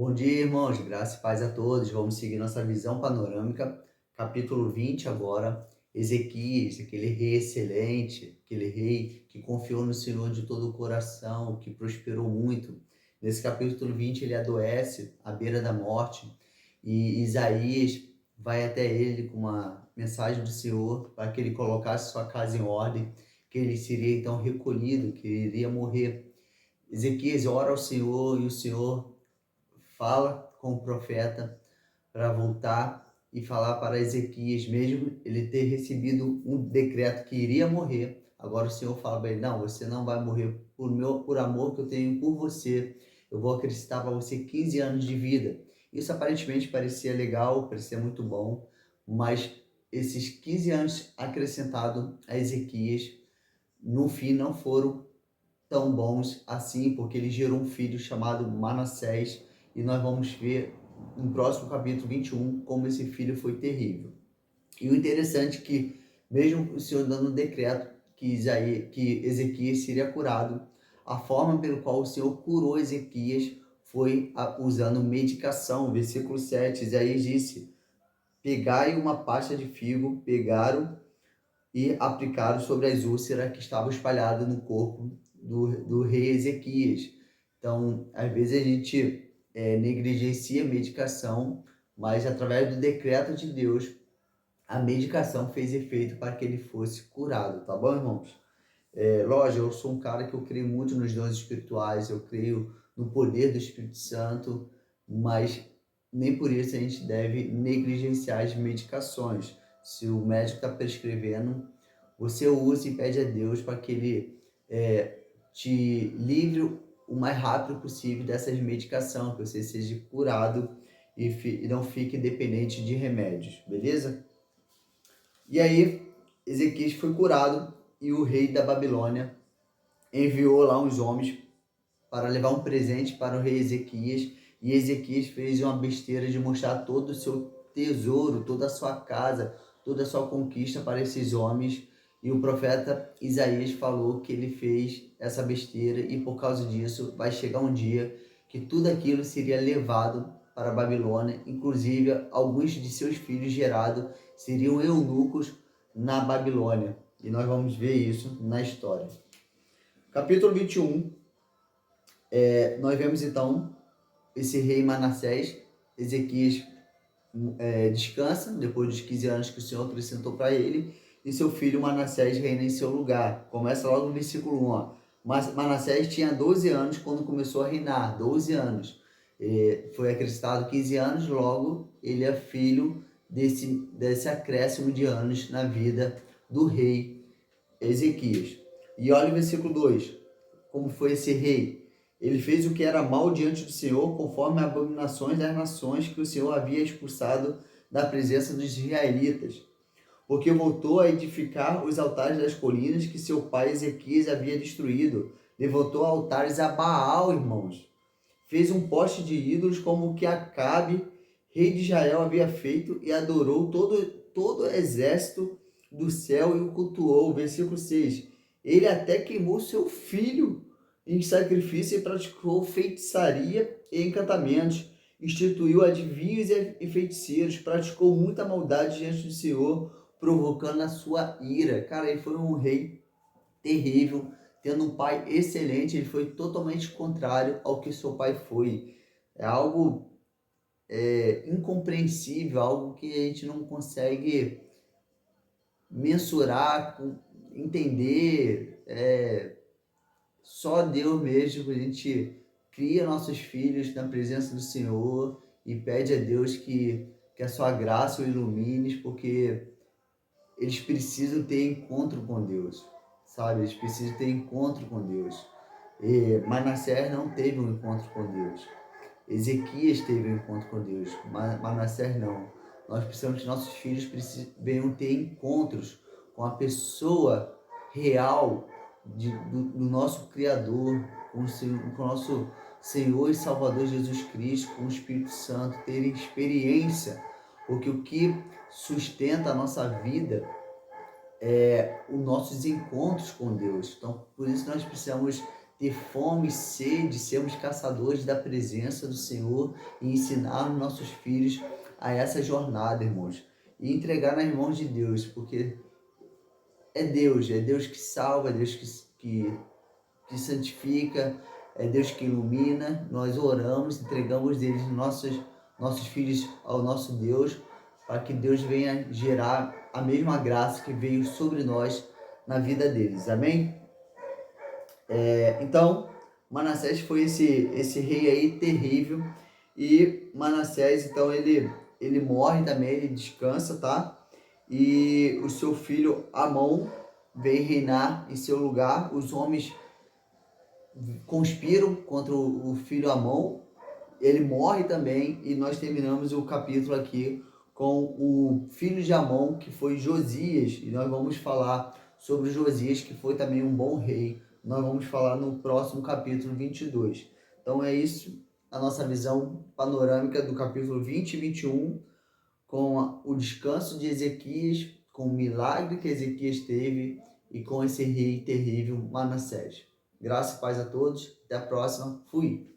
Bom dia, irmãos. Graça e paz a todos. Vamos seguir nossa visão panorâmica, capítulo 20 agora. Ezequias, aquele rei excelente, aquele rei que confiou no Senhor de todo o coração, que prosperou muito. Nesse capítulo 20 ele adoece à beira da morte e Isaías vai até ele com uma mensagem do Senhor para que ele colocasse sua casa em ordem, que ele seria então recolhido, que ele iria morrer. Ezequias ora ao Senhor e o Senhor fala com o profeta para voltar e falar para Ezequias, mesmo ele ter recebido um decreto que iria morrer. Agora o Senhor fala para ele: não, você não vai morrer por amor que eu tenho por você. Eu vou acrescentar para você 15 anos de vida. Isso aparentemente parecia legal, parecia muito bom, mas esses 15 anos acrescentados a Ezequias, no fim, não foram tão bons assim, porque ele gerou um filho chamado Manassés, e nós vamos ver no próximo capítulo 21 como esse filho foi terrível. E o interessante é que, mesmo o Senhor dando um decreto que Ezequias seria curado, a forma pelo qual o Senhor curou Ezequias foi usando medicação. Versículo 7, Isaías disse: pegai uma pasta de figo, pegaram e aplicaram sobre as úlceras que estavam espalhadas no corpo do rei Ezequias. Então, às vezes a gente negligencia a medicação, mas através do decreto de Deus, a medicação fez efeito para que ele fosse curado, tá bom, irmãos? Lógico, eu sou um cara que eu creio muito nos dons espirituais, eu creio no poder do Espírito Santo, mas nem por isso a gente deve negligenciar as medicações. Se o médico está prescrevendo, você usa e pede a Deus para que ele te livre o mais rápido possível dessas medicações, que você seja curado e não fique dependente de remédios, beleza? E aí, Ezequias foi curado e o rei da Babilônia enviou lá uns homens para levar um presente para o rei Ezequias, e Ezequias fez uma besteira de mostrar todo o seu tesouro, toda a sua casa, toda a sua conquista para esses homens, e o profeta Isaías falou que ele fez essa besteira, e por causa disso vai chegar um dia que tudo aquilo seria levado para a Babilônia, inclusive alguns de seus filhos gerados seriam eunucos na Babilônia, e nós vamos ver isso na história. Capítulo 21, nós vemos então esse rei Manassés. Ezequias descansa depois dos 15 anos que o Senhor acrescentou para ele, e seu filho Manassés reina em seu lugar. Começa logo no versículo 1. Ó. Mas Manassés tinha 12 anos quando começou a reinar, 12 anos. Foi acrescentado 15 anos, logo ele é filho desse acréscimo de anos na vida do rei Ezequias. E olha o versículo 2, como foi esse rei. Ele fez o que era mal diante do Senhor, conforme as abominações das nações que o Senhor havia expulsado da presença dos israelitas, porque voltou a edificar os altares das colinas que seu pai Ezequias havia destruído. Levantou altares a Baal, irmãos. Fez um poste de ídolos como o que Acabe, rei de Israel, havia feito, e adorou todo o exército do céu e o cultuou. Versículo 6. Ele até queimou seu filho em sacrifício e praticou feitiçaria e encantamentos. Instituiu adivinhos e feiticeiros, praticou muita maldade diante do Senhor, provocando a sua ira. Cara, ele foi um rei terrível, tendo um pai excelente. Ele foi totalmente contrário ao que seu pai foi. É algo incompreensível, algo que a gente não consegue mensurar, entender. Só Deus mesmo. A gente cria nossos filhos na presença do Senhor e pede a Deus que a sua graça o ilumine, porque eles precisam ter encontro com Deus, sabe? Eles precisam ter encontro com Deus. Manassés não teve um encontro com Deus. Ezequias teve um encontro com Deus, Manassés não. Nós precisamos que nossos filhos venham ter encontros com a pessoa real do nosso Criador, com o nosso Senhor e Salvador Jesus Cristo, com o Espírito Santo, terem experiência, porque o que sustenta a nossa vida os nossos encontros com Deus. Então, por isso nós precisamos ter fome e sede, sermos caçadores da presença do Senhor e ensinar os nossos filhos a essa jornada, irmãos. E entregar nas mãos de Deus, porque é Deus que salva, é Deus que santifica, é Deus que ilumina. Nós oramos, entregamos deles nossos filhos ao nosso Deus, para que Deus venha gerar a mesma graça que veio sobre nós na vida deles. Amém? Então, Manassés foi esse rei aí terrível, e Manassés, então, ele morre também, ele descansa, tá? E o seu filho Amon vem reinar em seu lugar. Os homens conspiram contra o filho Amon, ele morre também, e nós terminamos o capítulo aqui com o filho de Amon, que foi Josias, e nós vamos falar sobre Josias, que foi também um bom rei. Nós vamos falar no próximo capítulo 22. Então é isso, a nossa visão panorâmica do capítulo 20 e 21, com o descanso de Ezequias, com o milagre que Ezequias teve e com esse rei terrível Manassés. Graça e paz a todos, até a próxima, fui!